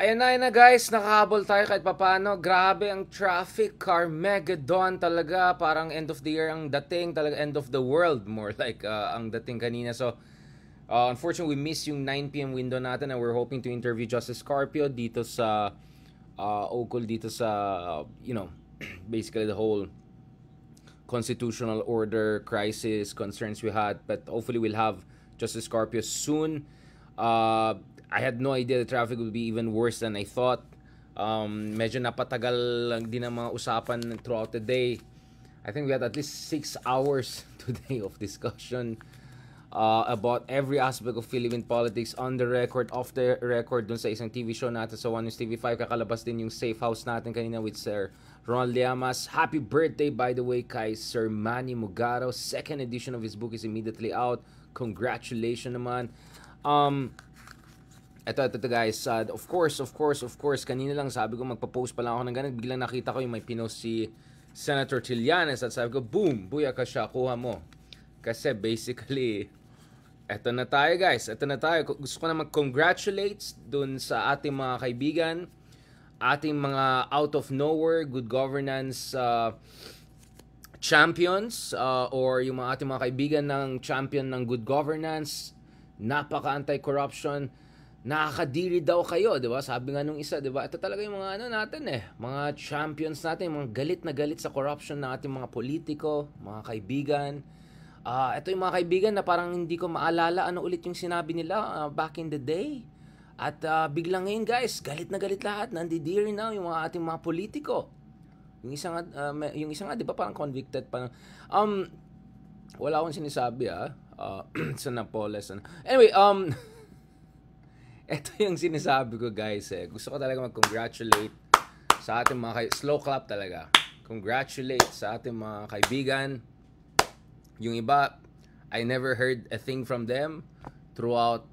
Ayan na guys, nakahabol tayo kahit papano. Grabe ang traffic, Carmageddon talaga. Parang end of the year ang dating, talaga end of the world more like ang dating kanina. So, unfortunately, we missed yung 9 p.m. window natin and we're hoping to interview Justice Carpio dito sa ukol dito sa, basically the whole constitutional order crisis concerns we had. But hopefully we'll have Justice Carpio soon. I had no idea the traffic would be even worse than I thought. Medyo napatagal lang din ang mga usapan throughout the day. I think we had at least 6 hours today of discussion about every aspect of Philippine politics, on the record, off the record, dun sa isang TV show natin sa One News TV5. Kakalabas din yung Safe House natin kanina with Sir Ronald Llamas. Happy birthday, by the way, kay Sir Manny Mugaro. Second edition of his book is immediately out. Congratulations naman. Ito guys, of course, kanina lang sabi ko magpa-post pa lang ako ng ganun, biglang nakita ko yung may pinost si Senator Trillanes at sabi ko, boom, buya ka siya, kuha mo. Kasi basically, eto na tayo guys, gusto ko na mag-congratulate dun sa ating mga kaibigan, ating mga out of nowhere, good governance champions, or yung ating mga kaibigan ng champion ng good governance, napaka-anti-corruption, nakakadiri daw kayo, di ba? Sabi nga nung isa, di ba? Ito talaga yung mga natin mga champions natin, mga galit na galit sa corruption ng ating mga politiko, mga kaibigan. Ito yung mga kaibigan na parang hindi ko maalala ano ulit yung sinabi nila back in the day. At biglang ngayon guys, galit na galit lahat, nandidiri na yung mga ating mga politiko. Yung isa nga, di ba parang convicted pa. Wala akong sinasabi sa Napoles. Anyway, ito yung sinasabi ko guys Gusto ko talaga mag-congratulate sa ating mga slow clap talaga. Congratulate sa ating mga kaibigan. Yung iba, I never heard a thing from them throughout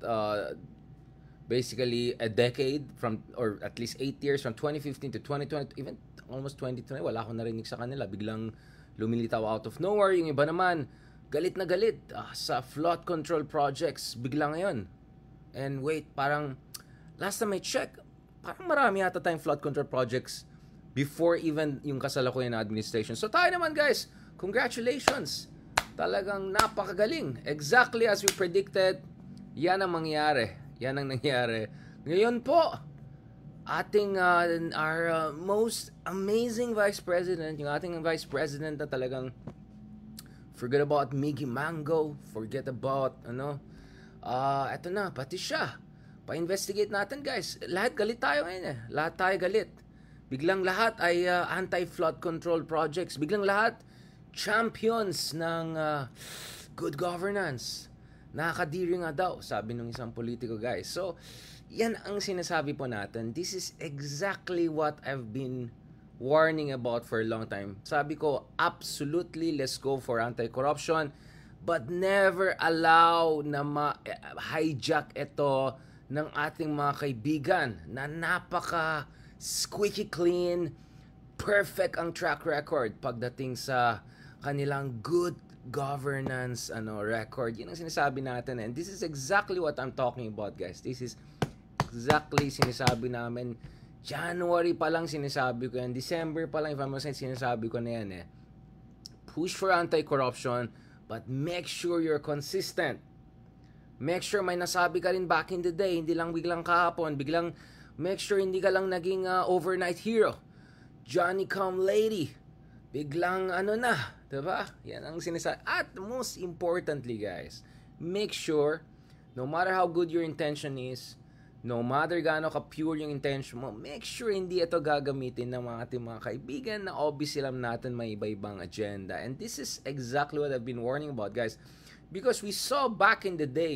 basically a decade or at least 8 years from 2015 to 2020, even almost 2020, wala akong narinig sa kanila. Biglang lumilitaw out of nowhere. Yung iba naman, galit na galit sa flood control projects. Bigla ngayon. And wait, parang last time I check, parang marami yata tayong flood control projects before even yung kasalukuyan na administration. So tayo naman guys, congratulations. Talagang napakagaling. Exactly as we predicted, yan ang mangyari. Yan ang nangyari. Ngayon po, ating our most amazing Vice President, yung ating Vice President na talagang forget about Miggy Mango, forget about eto na, pati siya. Pa-investigate natin guys. Lahat galit tayo ngayon Lahat tayo galit. Biglang lahat ay anti-flood control projects. Biglang lahat champions ng good governance. Nakakadiri nga daw, sabi ng isang politiko guys. So, yan ang sinasabi po natin. This is exactly what I've been warning about for a long time. Sabi ko, absolutely, let's go for anti-corruption. But never allow na ma-hijack ito ng ating mga kaibigan na napaka squeaky clean, perfect ang track record pagdating sa kanilang good governance record. Yun ang sinasabi natin. And this is exactly what I'm talking about guys. This is exactly sinasabi namin. January pa lang sinasabi ko yan. December pa lang, if I'm saying, sinasabi ko na yan Push for anti-corruption. But make sure you're consistent. Make sure may nasabi ka rin back in the day. Hindi lang biglang kahapon. Biglang make sure hindi ka lang naging overnight hero. Johnny come lady. Biglang diba? Yan ang sinasabi. At most importantly guys, make sure no matter how good your intention is, no matter gaano ka-pure yung intention mo, make sure hindi ito gagamitin ng mga ating mga kaibigan na obviously alam natin may iba-ibang agenda. And this is exactly what I've been warning about, guys. Because we saw back in the day,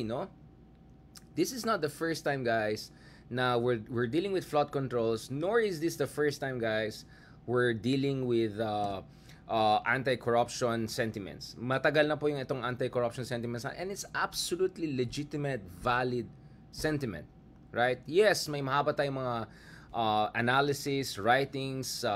this is not the first time, guys, na we're dealing with flood controls, nor is this the first time, guys, we're dealing with anti-corruption sentiments. Matagal na po yung itong anti-corruption sentiments and it's absolutely legitimate, valid sentiment. Right? Yes, may mahaba tayong mga analysis, writings,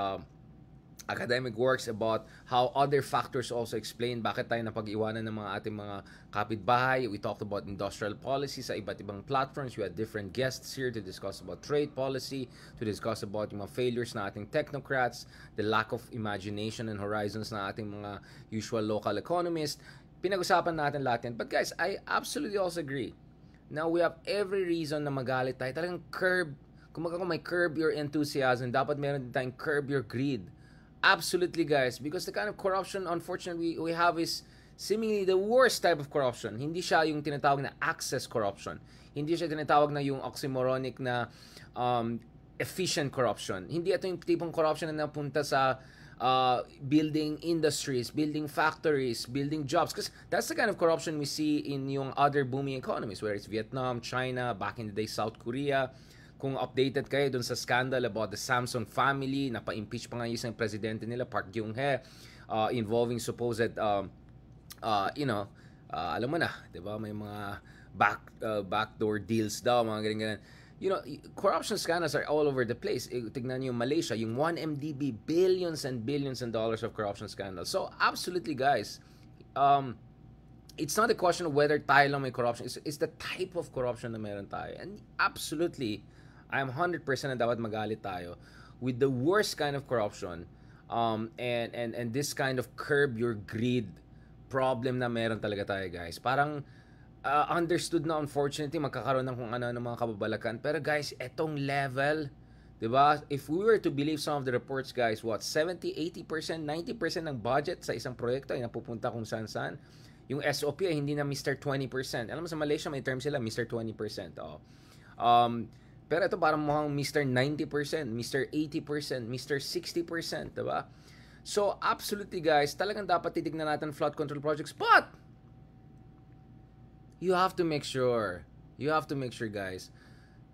academic works about how other factors also explain bakit tayo napag-iwanan ng mga ating mga kapitbahay. We talked about industrial policy sa iba't ibang platforms. We had different guests here to discuss about trade policy, to discuss about yung mga failures na ating technocrats, the lack of imagination and horizons na ating mga usual local economists. Pinag-usapan natin lahat yan. But guys, I absolutely also agree. Now we have every reason na magalit tayo. Talagang kung may curb your enthusiasm, dapat meron din tayong curb your greed. Absolutely, guys, because the kind of corruption unfortunately we have is seemingly the worst type of corruption. Hindi siya yung tinatawag na access corruption. Hindi siya tinatawag na yung oxymoronic na efficient corruption. Hindi ito yung tipong corruption na napunta sa building industries, building factories, building jobs. Because that's the kind of corruption we see in yung other booming economies, whether it's Vietnam, China, back in the day, South Korea. Kung updated kayo dun sa scandal about the Samsung family, napa-impeach pa nga yung isang presidente nila, Park Geun-hye, involving supposed, alam mo na, di ba? May mga backdoor deals daw, mga ganyan-ganyan. You know, corruption scandals are all over the place. Tignan niyo yung Malaysia, yung 1MDB, billions and billions and dollars of corruption scandals. So, absolutely, guys, it's not a question of whether tayo lang may corruption. It's the type of corruption na meron tayo. And absolutely, I'm 100% na dapat magalit tayo with the worst kind of corruption and this kind of curb your greed problem na meron talaga tayo, guys. Parang understood na unfortunately magkakaroon ng kung ano ng mga kababalakan. Pero guys, etong level, 'di ba? If we were to believe some of the reports, guys, 70, 80%, 90% ng budget sa isang proyekto ay napupunta kung saan-saan. Yung SOP ay hindi na Mr. 20%. Alam mo sa Malaysia may term sila Mr. 20%. Pero ito parang mukhang Mr. 90%, Mr. 80%, Mr. 60%, diba? So, absolutely, guys, talagang dapat titignan natin flood control projects. But, you have to make sure, guys,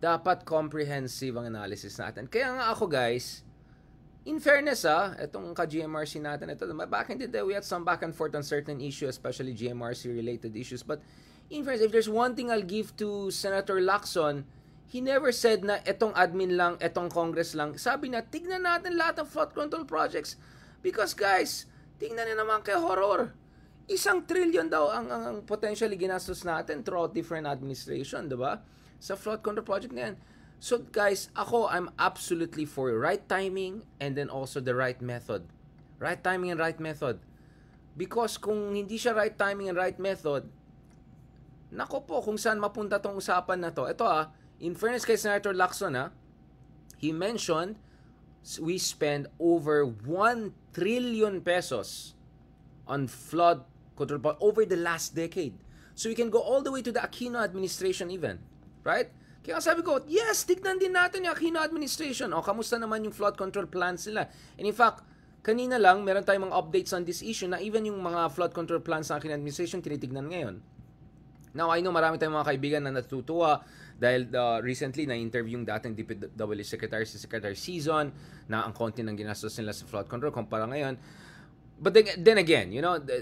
dapat comprehensive ang analysis natin. Kaya nga ako, guys, in fairness, itong ka-GMRC natin, back in the day, we had some back and forth on certain issues, especially GMRC-related issues. But, in fairness, if there's one thing I'll give to Senator Lacson, he never said na etong admin lang, etong Congress lang. Sabi na, tignan natin lahat ng flood control projects. Because guys, tignan na naman kay horror. 1 trillion daw ang potentially ginastos natin throughout different administration, diba? Sa flood control project na yan. So guys, I'm absolutely for right timing and then also the right method. Right timing and right method. Because kung hindi siya right timing and right method, nako po kung saan mapunta tong usapan na to. Ito in fairness kay Senator Lacson, he mentioned we spend over 1 trillion pesos on flood control over the last decade. So we can go all the way to the Aquino administration even. Right? Kaya sabi ko, yes, tignan din natin yung Aquino administration. Kamusta naman yung flood control plans nila? And in fact, kanina lang, meron tayong mga updates on this issue na even yung mga flood control plans ng Aquino administration tinitignan ngayon. Now, I know marami tayong mga kaibigan na natutuwa dahil recently na-interview yung dating DPWH Secretary, si Secretary Season, na ang konti ng ginastos nila sa flood control kumpara ngayon. But then again,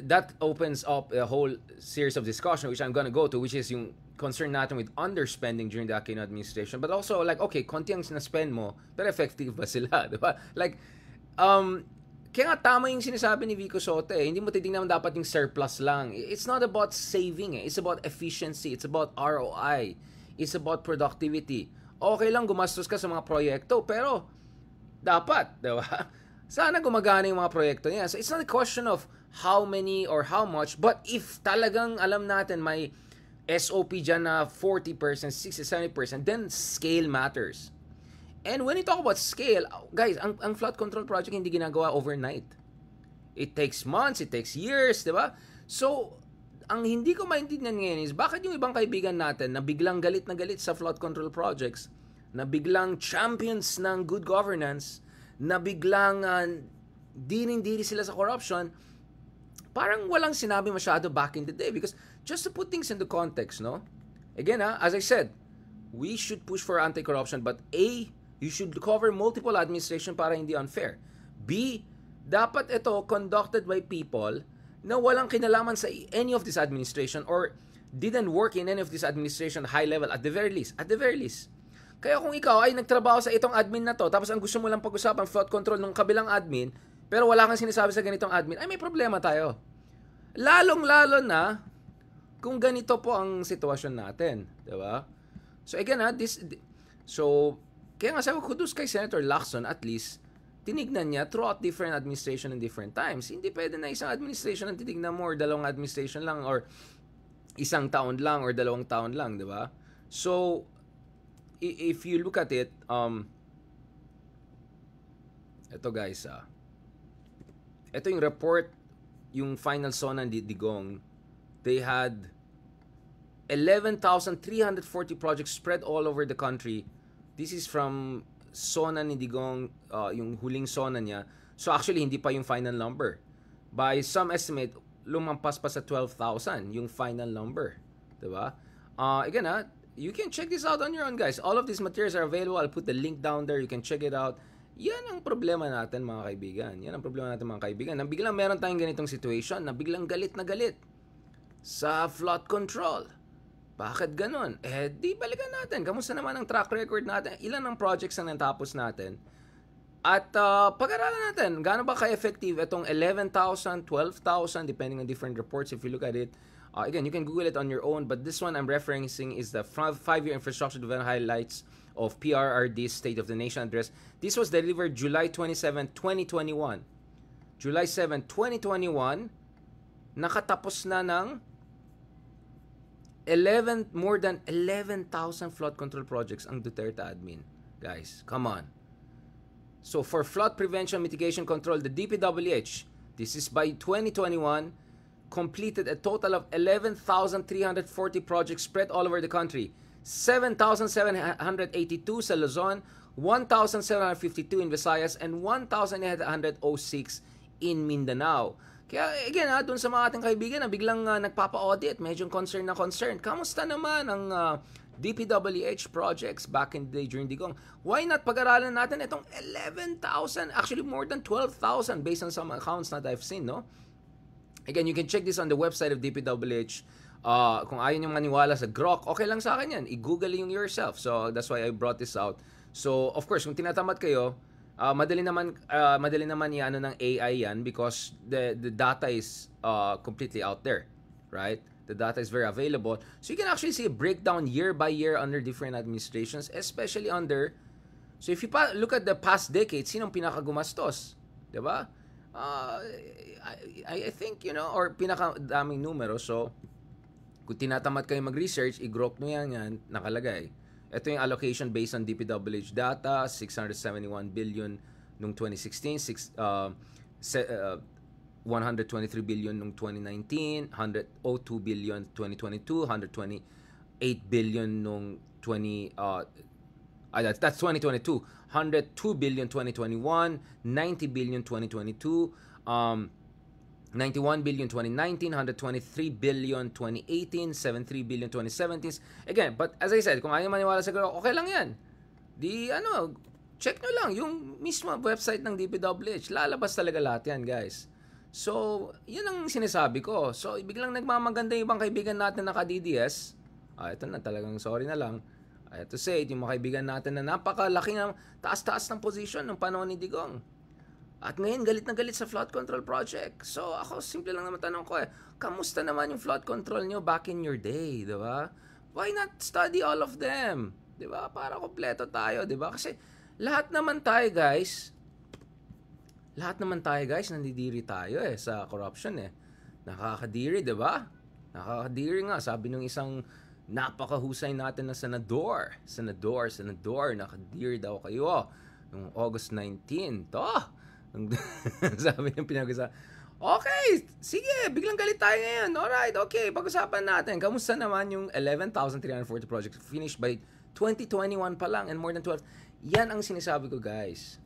that opens up a whole series of discussion which I'm gonna go to, which is yung concern natin with underspending during the Aquino administration. But also, okay, konti ang sinaspend mo, pero effective ba sila? Diba? Kaya nga tama yung sinasabi ni Vico Soto Hindi mo titingnan dapat yung surplus lang. It's not about saving It's about efficiency. It's about ROI. It's about productivity. Okay lang gumastos ka sa mga proyekto, pero dapat, diba? Sana gumagana yung mga proyekto niya. So it's not a question of how many or how much, but if talagang alam natin may SOP dyan na 40%, 60%, 70%, then scale matters. And when you talk about scale, guys, ang flood control project hindi ginagawa overnight. It takes months, it takes years, di ba? So, ang hindi ko maintindihan ngayon is, bakit yung ibang kaibigan natin na biglang galit na galit sa flood control projects, na biglang champions ng good governance, na biglang dining-diri sila sa corruption, parang walang sinabi masyado back in the day. Because just to put things into context, no? Again, as I said, we should push for anti-corruption, but A, you should cover multiple administration para hindi unfair. B, dapat ito conducted by people na walang kinalaman sa any of this administration or didn't work in any of this administration high level at the very least. At the very least. Kaya kung ikaw ay nagtrabaho sa itong admin na to, tapos ang gusto mo lang pag-usapan flood control ng kabilang admin, Pero wala kang sinasabi sa ganitong admin, ay may problema tayo. Lalong-lalo na kung ganito po ang sitwasyon natin, 'di ba? So again, kaya nga sabi ko, kudos kay Senator Lacson, at least tinignan niya throughout different administration and different times. Hindi pwede na isang administration ang titignan mo, or dalawang administration lang, or isang taon lang, or 2 taon lang, 'di ba? So if you look at it, ito guys, ito yung report, yung final SONA ni Digong. They had 11,340 projects spread all over the country. This is from SONA ni Digong, yung huling SONA niya. So actually, hindi pa yung final number. By some estimate, lumampas pa sa 12,000 yung final number. Diba? Again, you can check this out on your own, guys. All of these materials are available. I'll put the link down there. You can check it out. Yan ang problema natin, mga kaibigan. Yan ang problema natin, mga kaibigan. Na biglang meron tayong ganitong situation, na biglang galit na galit sa flood control. Bakit ganun? Di balikan natin. Kamusta naman ang track record natin? Ilan ang projects na natapos natin? At pag-aralan natin, gaano ba ka-effective itong 11,000, 12,000, depending on different reports if you look at it. Again, you can Google it on your own, but this one I'm referencing is the 5-year infrastructure development highlights of PRRD's State of the Nation address. This was delivered July 27, 2021. July 7, 2021, nakatapos na ng more than 11,000 flood control projects ang Duterte admin. Guys, come on. So for flood prevention, mitigation, control, the DPWH, this is by 2021, completed a total of 11,340 projects spread all over the country. 7,782 sa Luzon, 1,752 in Visayas, and 1,806 in Mindanao. Kaya again, dun sa mga ating kaibigan na biglang nagpapa-audit, medyo concern na concern. Kamusta naman ang DPWH projects back in the day during Digong? Why not pag-aralan natin itong 11,000, actually more than 12,000 based on some accounts that I've seen, no? Again, you can check this on the website of DPWH. Kung ayaw nyo maniwala sa Grok, okay lang sa akin yan. I-google yung yourself. So, that's why I brought this out. So, of course, kung tinatamad kayo, madali naman i-ano ng AI yan because the data is completely out there, right? The data is very available. So, you can actually see a breakdown year by year under different administrations, especially under... So, if you look at the past decades, sinong pinakagumastos? Diba? I think, or pinakadaming numero. So, kung tinatamad kayo mag-research, i-grok nyo yan, nakalagay. Ito yung allocation based on DPWH data, 671 billion nung 2016, 123 billion nung 2019, 102 billion 2022, 128 billion nung that's 2022, 102 billion 2021, 90 billion 2022, 91 billion 2019, 123 billion 2018, 73 billion 2017. Again, but as I said, kung ayaw maniwala sa Grok, okay lang yan. Check nyo lang yung mismo website ng DPWH. Lalabas talaga lahat yan, guys. So, yun ang sinasabi ko. So, biglang nagmamaganda yung ibang kaibigan natin na ka-DDS. Ito na talagang sorry na lang. I have to say, yung mga kaibigan natin na napakalaki ng taas-taas ng position ng panahon ni Digong. At ngayon, galit na galit sa flood control project. So, ako, simple lang naman tanong ko kamusta naman yung flood control nyo back in your day, di ba? Why not study all of them? Di ba? Para kompleto tayo, di ba? Kasi lahat naman tayo, guys, nandidiri tayo sa corruption Nakakadiri, di ba? Nakakadiri nga. Sabi nung isang napakahusay natin na senador, nakadiri daw kayo noong August 19. Sabi ng pinag-usapan, okay, sige, biglang galit tayo ngayon. Alright, okay, pag-usapan natin. Kamusta naman yung 11,340 projects finished by 2021 pa lang and more than 12? Yan ang sinasabi ko, guys.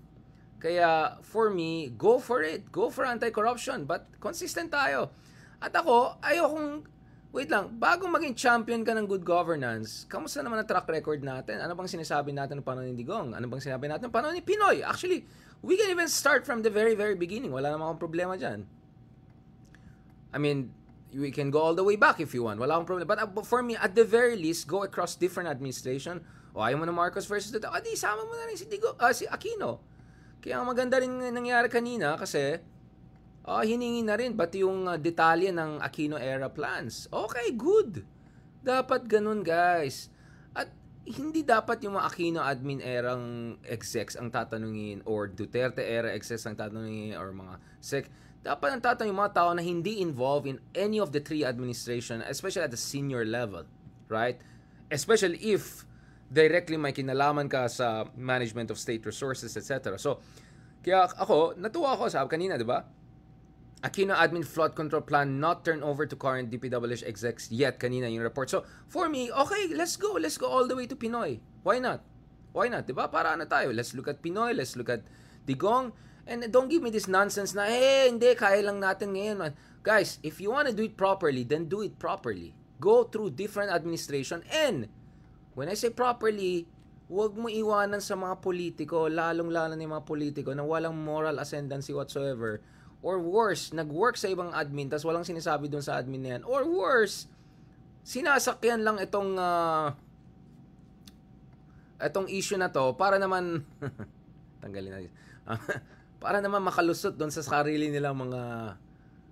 Kaya, for me, go for it. Go for anti-corruption. But, consistent tayo. At ako, wait lang, bago maging champion ka ng good governance, kamusta naman ang track record natin? Ano bang sinasabi natin ng panahon ni Digong? Ano bang sinabi natin ng panahon ni Pinoy? Actually, we can even start from the very, very beginning. Wala namang akong problema dyan. I mean, we can go all the way back if you want. Wala akong problema. But for me, at the very least, go across different administration. O ayaw mo na Marcos versus Duterte. Di, sama mo na rin si Aquino. Kaya ang maganda rin nangyari kanina kasi hiningi na rin pati yung detalye ng Aquino era plans. Okay, good. Dapat ganun, guys. At hindi dapat yung mga Aquino admin erang execs ang tatanungin or Duterte era execs ang tatanungin or mga sec. Dapat ang tatanungin yung mga tao na hindi involved in any of the three administration, especially at the senior level, right? Especially if directly may kinalaman ka sa management of state resources, etc. So, kaya ako, natuwa ako, sabi kanina, di ba? Aquino admin flood control plan not turn over to current DPWH execs yet, kanina yung report. So, for me, okay, let's go all the way to Pinoy. Why not? Why not? Di ba? Para ano tayo? Let's look at Pinoy, let's look at Digong, and don't give me this nonsense na, hindi, kaya lang natin ngayon. Guys, if you want to do it properly, then do it properly. Go through different administration, and when I say properly, huwag mo iwanan sa mga politiko, lalong-lalo na yung mga politiko na walang moral ascendancy whatsoever. Or worse, nag-work sa ibang admin, tas walang sinasabi dun sa admin na yan. Or worse, sinasakyan lang itong issue na to para naman, tanggalin natin, para naman makalusot dun sa sarili nilang mga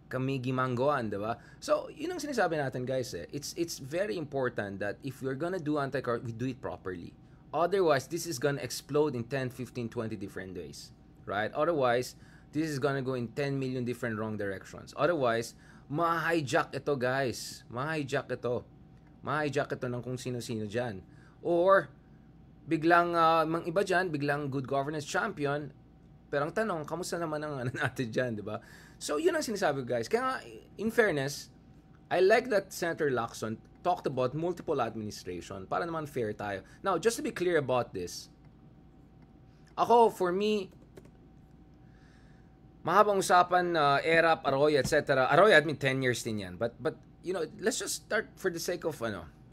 kamigi-manggoan, diba? So, yun ang sinasabi natin, guys. It's very important that if we're gonna do anti-corruption, we do it properly. Otherwise, this is gonna explode in 10, 15, 20 different ways. Right? Otherwise, this is gonna go in 10 million different wrong directions. Otherwise, ma-hijack ito, guys. Ma-hijack ito ng kung sino-sino dyan. Or, biglang, mang iba dyan, biglang good governance champion. Pero ang tanong, kamusta naman ang natin dyan, di ba? So, yun ang sinasabi ko, guys. Kaya, in fairness, I like that Senator Lacson talked about multiple administration para naman fair tayo. Now, just to be clear about this, for me, mahabang usapan, ERAP, Arroyo, etc. Arroyo, 10 years din yan. But, let's just start for the sake of,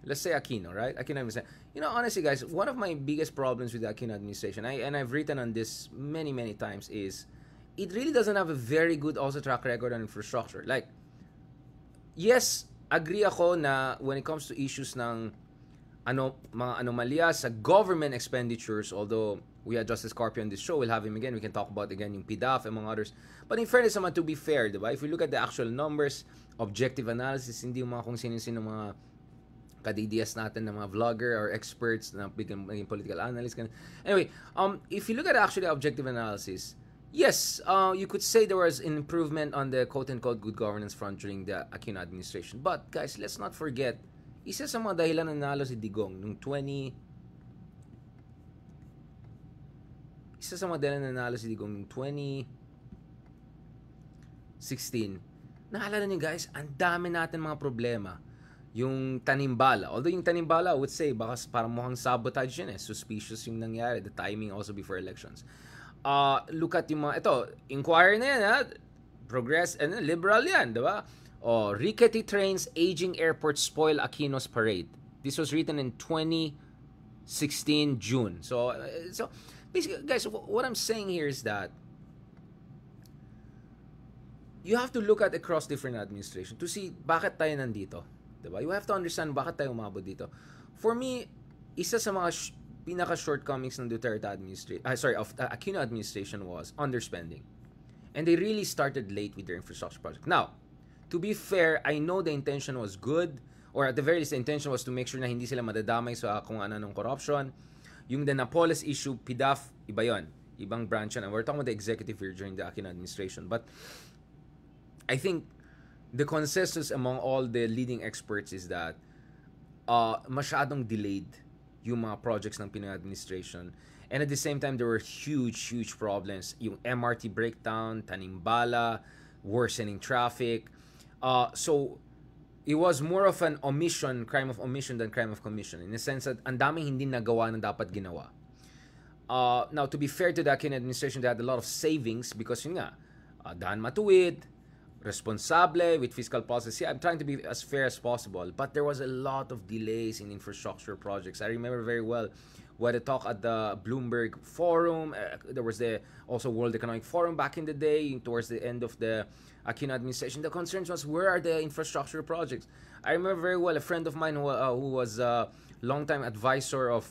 let's say Aquino, right? Aquino administration. Honestly, guys, one of my biggest problems with the Aquino administration, and I've written on this many, many times, is it really doesn't have a very good also track record on infrastructure. Like, yes, agree ako na when it comes to issues ng mga anomalya sa government expenditures, although we had Justice Carpio on this show, we'll have him again, we can talk about again yung PDAF among others. But in fairness naman, to be fair, diba? If we look at the actual numbers, objective analysis, hindi yung mga kung sino-sino mga kadidiyas natin na mga vlogger or experts na biglang political analyst. Anyway, if you look at actually objective analysis, yes, you could say there was an improvement on the quote-unquote good governance front during the Aquino administration. But, guys, let's not forget, isa sa mga dahilan na nanalo si Digong nung 2016, naalala niyo, guys, ang dami natin mga problema. Yung tanimbala. Although yung tanimbala, I would say, baka parang mukhang sabotage yun Suspicious yung nangyari. The timing also before elections. Look at yung mga, inquiry na yan, progress, and liberal yan, diba? Rickety trains, aging airport spoil Aquino's parade. This was written in 2016 June. So basically, guys, what I'm saying here is that you have to look at across different administration to see bakit tayo nandito. Diba? You have to understand bakit tayo umabot dito. For me, isa sa mga pinaka-shortcomings ng Duterte Aquino administration was underspending. And they really started late with their infrastructure project. Now, to be fair, I know the intention was good, or at the very least, the intention was to make sure na hindi sila madadamay sa kung ano ng corruption. Yung the Napoles issue, PDAF, iba yon, ibang branch yan. And we're talking about the executive here during the Aquino administration. But I think the consensus among all the leading experts is that masyadong delayed yung mga projects ng Pinoy administration. And at the same time, there were huge problems. Yung MRT breakdown, tanimbala, worsening traffic. So, it was more of an crime of omission than crime of commission. In the sense that ang daming hindi nagawa na dapat ginawa. Now, to be fair to the Aquino administration, they had a lot of savings because yun nga, daan matuwid, responsable with fiscal policy. I'm trying to be as fair as possible, but there was a lot of delays in infrastructure projects. I remember very well when I talk at the Bloomberg Forum. There was the also World Economic Forum back in the day, towards the end of the Aquino administration. The concerns was, where are the infrastructure projects? I remember very well a friend of mine who was a longtime advisor of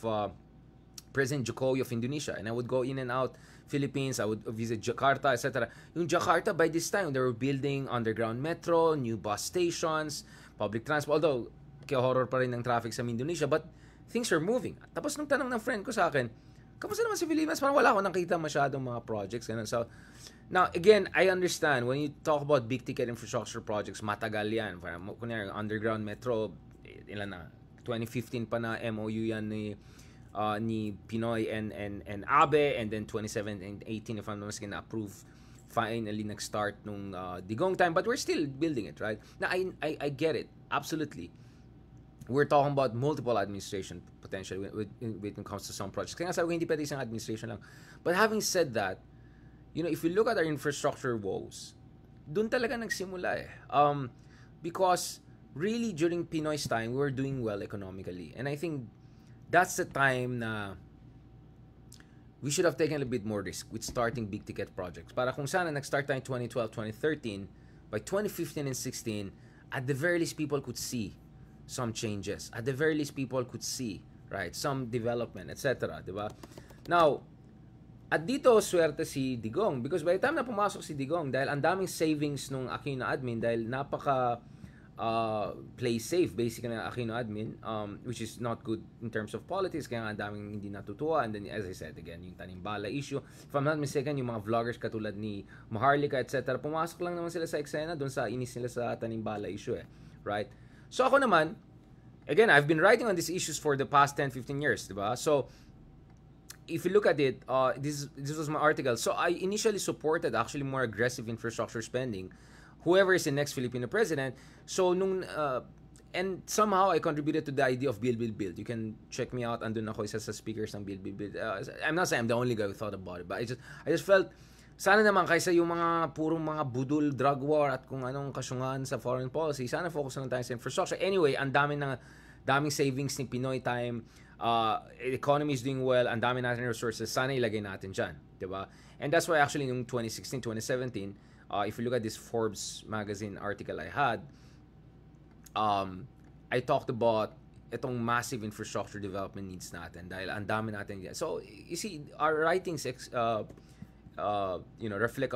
President Jokowi of Indonesia, and I would go in and out Philippines, I would visit Jakarta, etc. Yung Jakarta, by this time, they were building underground metro, new bus stations, public transport. Although, kaya horror pa rin ng traffic sa Indonesia, but things are moving. Tapos nung tanong ng friend ko sa akin, kamusta naman si Philippines? Parang wala akong nakita masyadong mga projects. Ganun. So, now, again, I understand when you talk about big ticket infrastructure projects, matagal yan. Parang, kunyari, underground metro, ilan na, 2015 pa na MOU yan ni Pinoy and Abe, and then 2017 and 18 if I'm not mistaken na-approve finally nag-start nung Digong time, but we're still building it, right? Now I get it, absolutely. We're talking about multiple administration potentially when it comes to some projects. Kaya nga sabi ko, hindi pwede isang administration lang. But having said that, you know, if you look at our infrastructure woes, dun talaga nagsimula eh. Because really during Pinoy's time, we were doing well economically, and I think that's the time na we should have taken a little bit more risk with starting big ticket projects. Para kung sana nag-start tayo 2012, 2013, by 2015 and 16, at the very least people could see some changes. At the very least people could see, right, some development, etc. Diba? Now, at dito swerte si Digong because by the time na pumasok si Digong, dahil ang daming savings nung Aquino admin, dahil napaka play safe basically ng Aquino admin, which is not good in terms of politics, kaya nga ang daming hindi natutuwa. And then as I said again, yung tanimbala issue, if I'm not mistaken, yung mga vloggers katulad ni Maharlika etc., pumasok lang naman sila sa eksena doon sa inis nila sa tanimbala issue eh, right? So ako naman, again, I've been writing on these issues for the past 10-15 years, diba? So if you look at it, this was my article. So I initially supported actually more aggressive infrastructure spending, whoever is the next Filipino president. So nung and somehow I contributed to the idea of Build. You can check me out. Andun ako isa sa speakers ng Build. I'm not saying I'm the only guy who thought about it, but I just felt sana naman kaysa yung mga purong mga budol, drug war at kung anong kasyungan sa foreign policy, sana focus lang tayo sa infrastructure. Anyway, ang daming savings ni Pinoy time. Economy is doing well, ang dami natin resources, sana ilagay natin dyan, diba? And that's why actually nung 2016, 2017, if you look at this Forbes magazine article I had, I talked about itong massive infrastructure development needs natin dahil ang dami natin yan. So, you see, our writings, reflect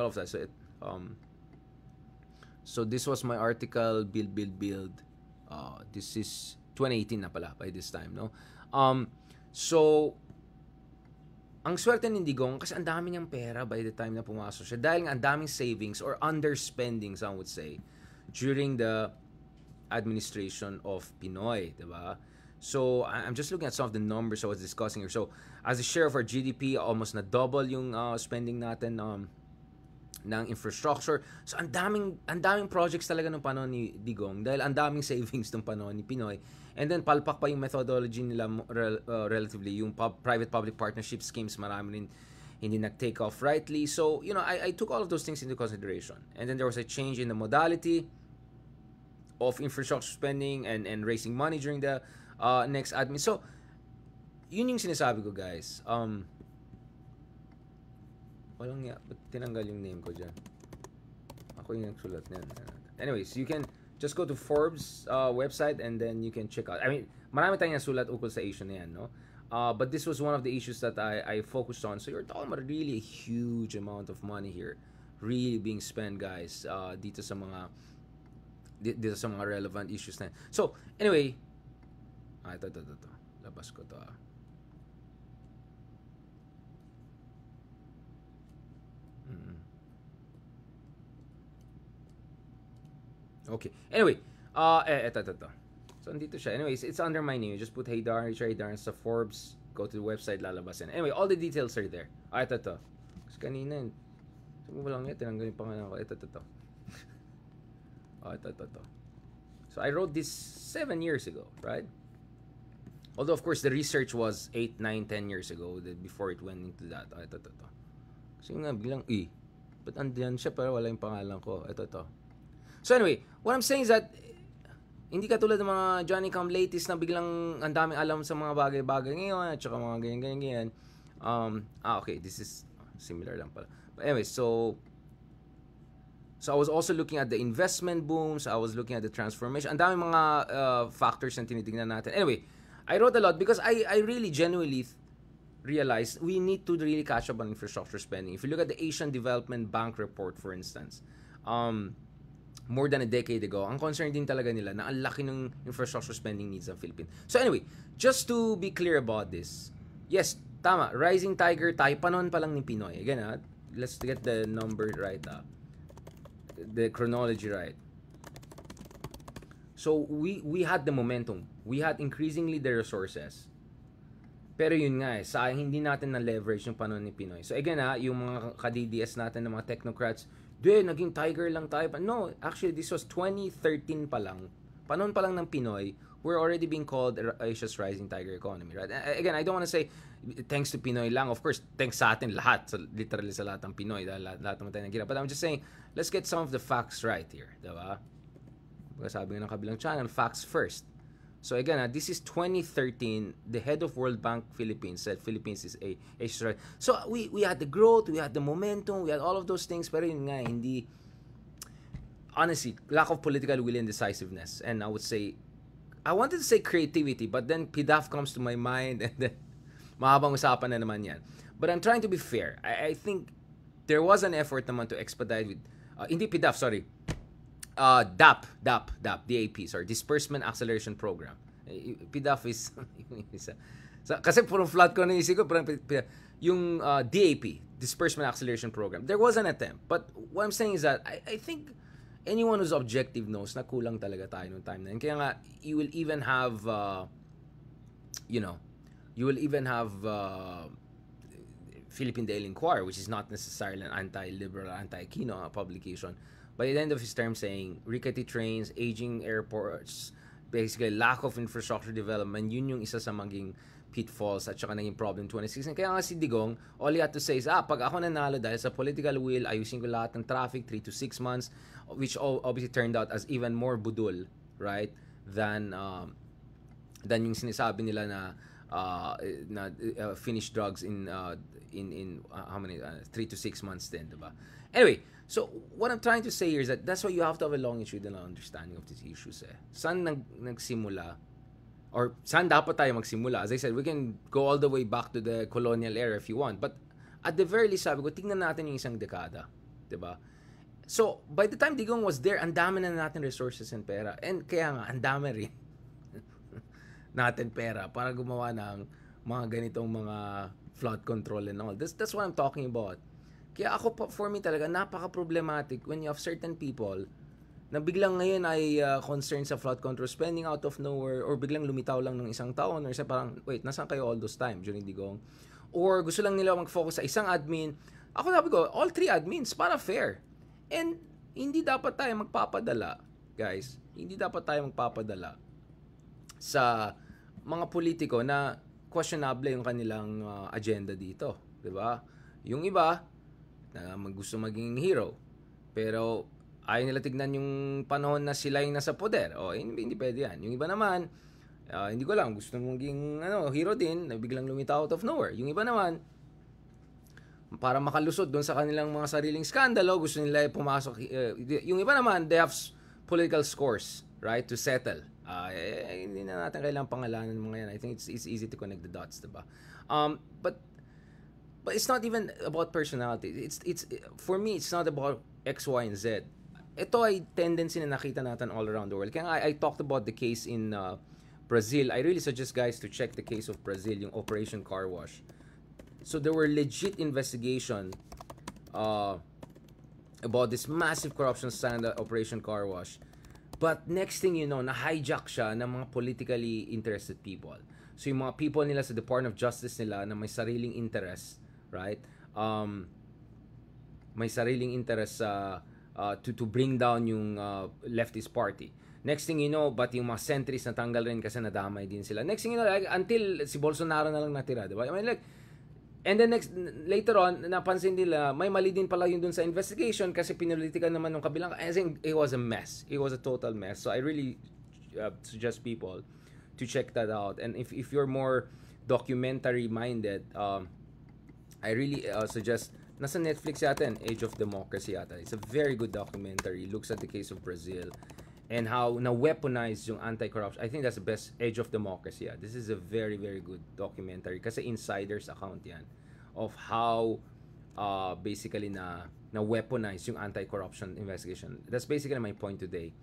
all of that. So this was my article, Build. This is 2018 na pala by this time, no? So, ang swerte ni Digong kasi ang dami niyang pera by the time na pumasok siya dahil nga ang daming savings or underspending, some would say, during the administration of Pinoy, diba? So, I'm just looking at some of the numbers I was discussing here. So, as a share of our GDP, almost na double yung spending natin ng infrastructure. So, ang daming projects talaga nung panahon ni Digong dahil ang daming savings nung panahon ni Pinoy. And then, palpak pa yung methodology nila relatively. Yung private-public partnership schemes, marami rin hindi nag-take off rightly. So, I took all of those things into consideration. And then there was a change in the modality of infrastructure spending and raising money during the next admin. So, yun yung sinasabi ko, guys. Walang ba't tinanggal yung name ko dyan? Ako yung nagsulat niyan. Anyways, you can just go to Forbes website and then you can check out. I mean, marami tayong nasulat ukol sa issue na yan, no? But this was one of the issues that I focused on. So you're talking about really a huge amount of money here really being spent, guys, dito sa mga relevant issues na yan. So, anyway, ito. Labas ko to. Okay. Anyway, ito. So, andito siya. Anyways, it's under my name. You just put Haydar, Richard Haydar sa Forbes. Go to the website, lalabas yan. Anyway, all the details are there. Ito. Kasi kanina, sabi mo lang yan, tinanggal yung pangalan ko. Ito. Ito. So, I wrote this 7 years ago, right? Although, of course, the research was 8, 9, 10 years ago before it went into that. Ito. Kasi nga, biglang, ba't andiyan siya pero wala yung pangalan ko? Ito. So anyway, what I'm saying is that hindi katulad ng mga Johnny Come Latest na biglang ang daming alam sa mga bagay-bagay ngayon at saka mga ganyan. Okay, this is similar lang pala. But anyway, so I was also looking at the investment booms, I was looking at the transformation. Ang daming mga factors na tinitingnan natin. Anyway, I wrote a lot because I really genuinely realize we need to really catch up on infrastructure spending. If you look at the Asian Development Bank report, for instance, more than a decade ago, ang concern din talaga nila na ang laki ng infrastructure spending needs ng Philippines. So anyway, just to be clear about this, yes, tama, rising tiger tayo, panahon pa lang ni Pinoy. Again, let's get the number right, the chronology right. So we had the momentum. We had increasingly the resources. Pero yun nga sayang hindi natin na-leverage yung panahon ni Pinoy. So again yung mga ka-DDS natin ng mga technocrats, naging tiger lang tayo. No, actually this was 2013 pa lang. Panahon pa lang ng Pinoy, we're already being called Asia's rising tiger economy, right? Again, I don't want to say thanks to Pinoy lang. Of course, thanks sa atin lahat, literally sa lahat ng Pinoy, dahil lahat naman tayo naghirap. But I'm just saying, let's get some of the facts right here, diba? Sabi nga ng kabilang channel, facts first. So again, this is 2013. The head of World Bank Philippines said Philippines is Asia's right. So we had the growth, we had the momentum, we had all of those things, pero yun nga, hindi, honestly, lack of political will and decisiveness. And I would say, I wanted to say creativity, but then PDAF comes to my mind, and then mahabang usapan na naman yan. But I'm trying to be fair. I think there was an effort naman to expedite with, hindi PDAF, sorry, DAP, sorry, Disbursement Acceleration Program. PDAF is, kasi purong flat ko na isip ko, yung DAP, Disbursement Acceleration Program. There was an attempt, but what I'm saying is that I think anyone who's objective knows na kulang talaga tayo noong time na yun. Kaya nga, you will even have, Philippine Daily Inquirer, which is not necessarily an anti-liberal, anti-Aquino publication, by the end of his term saying, rickety trains, aging airports, basically lack of infrastructure development, yun yung isa sa maging pitfalls at saka naging problem 2016. Kaya nga si Digong, all he had to say is, pag ako nanalo dahil sa political will, ayusin ko lahat ng traffic, 3 to 6 months, which obviously turned out as even more budol, right, than yung sinasabi nila na finish drugs in how many 3 to 6 months din, diba? Anyway, so what I'm trying to say here is that that's why you have to have a longitudinal understanding of these issues. Saan nagsimula, or saan dapat tayo magsimula? As I said, we can go all the way back to the colonial era if you want, but at the very least, sabi ko, tingnan natin yung isang dekada, diba? So by the time Digong was there, ang dami na natin resources and pera, and kaya nga ang dami rin natin pera para gumawa ng mga ganitong mga flood control and all. That's what I'm talking about. Kaya ako, for me talaga, napaka-problematic when you have certain people na biglang ngayon ay concerned sa flood control spending out of nowhere, or biglang lumitaw lang ng isang taon, or isa parang, wait, nasaan kayo all those time during Digong? Or gusto lang nila mag-focus sa isang admin. Ako sabi ko, all 3 admins, para fair. And hindi dapat tayo magpapadala, guys. Hindi dapat tayo magpapadala sa mga politiko na questionable yung kanilang agenda dito. Diba? Yung iba, na gusto maging hero. Pero ayaw nila tignan yung panahon na sila yung nasa poder. Hindi pwede yan. Yung iba naman, hindi ko lang, gusto maging hero din, na biglang lumitaw out of nowhere. Yung iba naman, para makalusot doon sa kanilang mga sariling skandalo, gusto nila pumasok. Yung iba naman, they have political scores, right, to settle. Hindi na natin kailangang pangalanan mga yan. I think it's easy to connect the dots, diba? But it's not even about personality. It's for me, it's not about X, Y, and Z. Ito ay tendency na nakita natin all around the world. Kaya I talked about the case in Brazil. I really suggest guys to check the case of Brazil, yung Operation Car Wash. So there were legit investigation about this massive corruption scandal, Operation Car Wash. But next thing you know, na-hijack siya ng mga politically interested people. So yung mga people nila sa Department of Justice nila na may sariling interest, right? May sariling interest to bring down yung leftist party. Next thing you know, but yung mga centrist natanggal rin kasi nadamay din sila. Next thing you know, like, until si Bolsonaro na lang natira, diba? I mean, like, and then later on, napansin nila, may mali din pala yun dun sa investigation kasi pinolitikan naman ng kabilang. I think it was a mess. It was a total mess. So I really suggest people to check that out. And if you're more documentary minded, I really suggest, nasa Netflix yata, Age of Democracy yata. It's a very good documentary. It looks at the case of Brazil. and how na-weaponize yung anti-corruption. I think that's the best Edge of Democracy. Yeah. This is a very, very good documentary kasi insider's account yan of how basically na-weaponize yung anti-corruption investigation. That's basically my point today.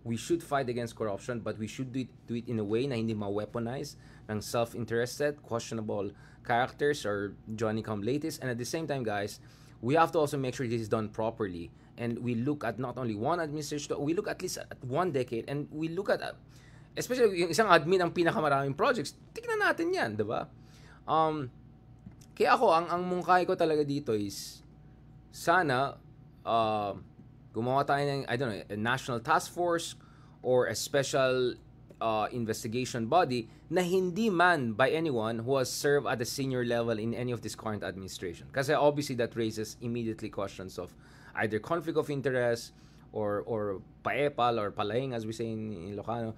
We should fight against corruption, but we should do it in a way na hindi ma-weaponize ng self-interested, questionable characters or Johnny-come-latest. And at the same time, guys, we have to also make sure this is done properly. And we look at not only one administration, we look at least at 1 decade, and we look at, especially yung isang admin ang pinakamaraming projects, tignan natin yan, di ba? Kaya ako, ang mungkahi ko talaga dito is, sana, gumawa tayo ng, I don't know, a national task force or a special investigation body na hindi man by anyone who has served at the senior level in any of this current administration. Kasi obviously that raises immediately questions of either conflict of interest or paepal or palaing as we say in Ilocano,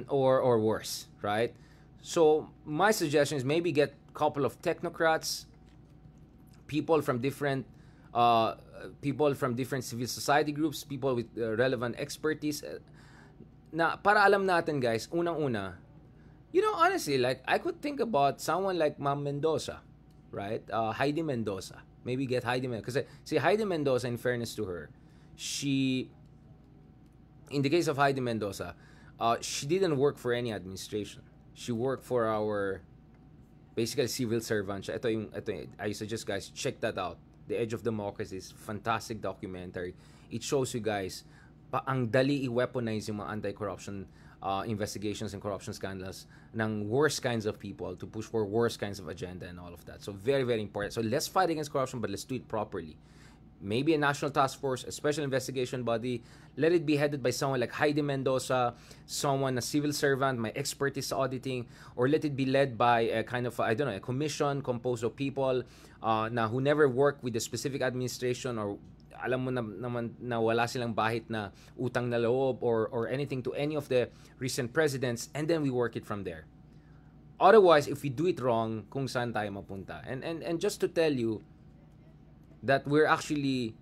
or worse, right? So my suggestion is maybe get a couple of technocrats, people from different civil society groups, people with relevant expertise, na para alam natin, guys, unang-una, honestly, like, I could think about someone like Ma'am Mendoza, right? Heidi Mendoza. Maybe get Heidi Mendoza. Kasi, see, Heidi Mendoza, in fairness to her, in the case of Heidi Mendoza, she didn't work for any administration. She worked for our, basically, civil servant. I suggest, guys, check that out. The Edge of Democracy is fantastic documentary. It shows you guys ang dali i-weaponize yung mga anti-corruption investigations and corruption scandals ng worst kinds of people to push for worst kinds of agenda and all of that. So very, very important. So let's fight against corruption, but let's do it properly. Maybe a national task force, a special investigation body. Let it be headed by someone like Heidi Mendoza, someone, a civil servant, my expertise auditing, or let it be led by a kind of, a commission composed of people who never worked with a specific administration, or alam mo naman na wala silang bahit na utang na loob or anything to any of the recent presidents, and then we work it from there. Otherwise, if we do it wrong, kung saan tayo mapunta. And just to tell you that we're actually,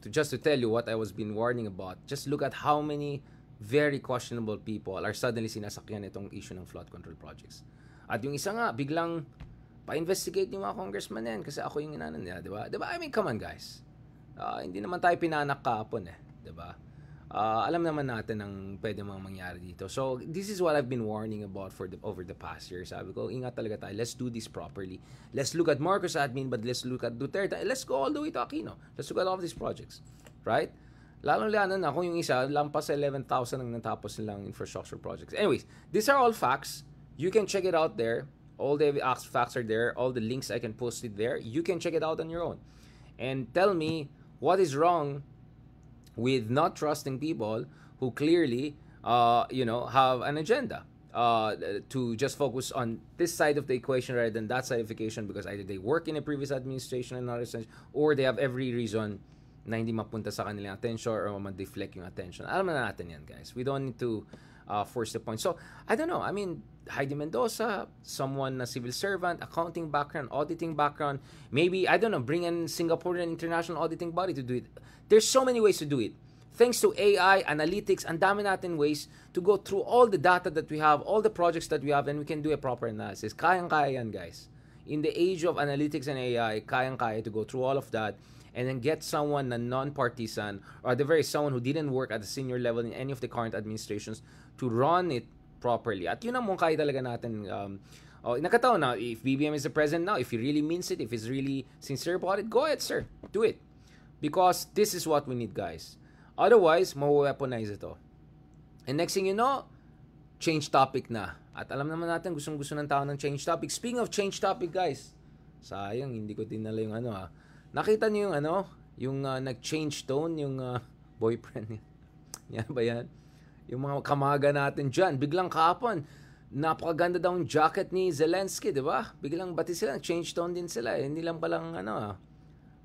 just to tell you what I was been warning about, just look at how many very questionable people are suddenly sinasakyan itong issue ng flood control projects. At yung isa nga, biglang pa-investigate yung mga congressman yan kasi ako yung inanan nila, di ba? Di ba? I mean, come on, guys. Hindi naman tayo pinanak kahapon di ba? Alam naman natin ang pwede mga mangyari dito. So, this is what I've been warning about over the past year. Sabi ko, ingat talaga tayo. Let's do this properly. Let's look at Marcos admin, but let's look at Duterte. Let's go all the way to Aquino. Let's look at all of these projects. Right? Lalong-lalo na kung yung isa, lampas sa 11,000 ang natapos nilang infrastructure projects. Anyways, these are all facts. You can check it out there. All the facts are there. All the links I can post it there. You can check it out on your own. And tell me what is wrong with not trusting people who clearly, have an agenda to just focus on this side of the equation rather than that side of the equation because either they work in a previous administration and another sense, or they have every reason na hindi mapunta sa kanilang attention or ma-deflect yung attention. Alam na natin yan, guys. We don't need to force the point. So, I don't know. I mean, Heidi Mendoza, someone na civil servant, accounting background, auditing background, maybe, I don't know, bring in Singaporean international auditing body to do it. There's so many ways to do it. Thanks to AI, analytics, and dami natin ways to go through all the data that we have, all the projects that we have, and we can do a proper analysis. Kayang-kaya yan, guys. In the age of analytics and AI, kayang-kaya to go through all of that and then get someone na non-partisan, or at the very someone who didn't work at the senior level in any of the current administrations to run it properly. At yun ang mungkahi talaga natin. Nakataon na, if BBM is the president now, if he really means it, if he's really sincere about it, go ahead, sir. Do it. Because this is what we need, guys. Otherwise, ma-weaponize ito. And next thing you know, change topic na. At alam naman natin, gustong-gusto ng tao ng change topic. Speaking of change topic, guys, sayang, hindi ko dinala yung Nakita niyo yung nag-change tone, yung boyfriend niya. Yan ba yan? Yung mga kamaga natin dyan. Biglang kahapon, napakaganda daw yung jacket ni Zelensky, di ba? Biglang bati sila, change tone din sila. Hindi lang palang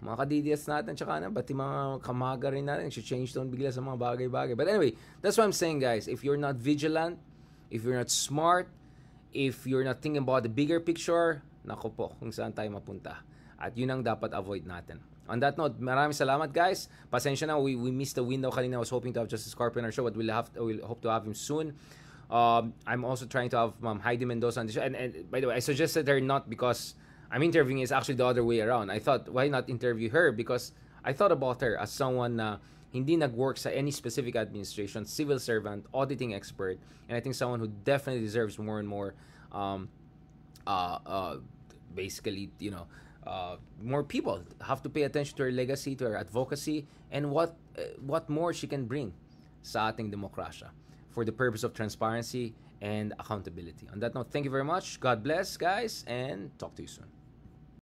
mga kadidiyas natin, tsaka bati mga kamaga rin natin, change tone bigla sa mga bagay-bagay. But anyway, that's what I'm saying, guys. If you're not vigilant, if you're not smart, if you're not thinking about the bigger picture, nako po, kung saan tayo mapunta. At yun ang dapat avoid natin. On that note, maraming salamat guys. Pasensya na, we missed the window kanina. I was hoping to have Justice Carpio on our show, but we'll hope to have him soon. I'm also trying to have Heidi Mendoza on the show. And by the way, I suggested her not because I'm interviewing, is actually the other way around. I thought, why not interview her? Because I thought about her as someone na hindi nag-work sa any specific administration, civil servant, auditing expert, and I think someone who definitely deserves more and more, basically, more people have to pay attention to her legacy, to her advocacy, and what more she can bring sa ating demokrasya for the purpose of transparency and accountability. On that note, thank you very much. God bless, guys, and talk to you soon.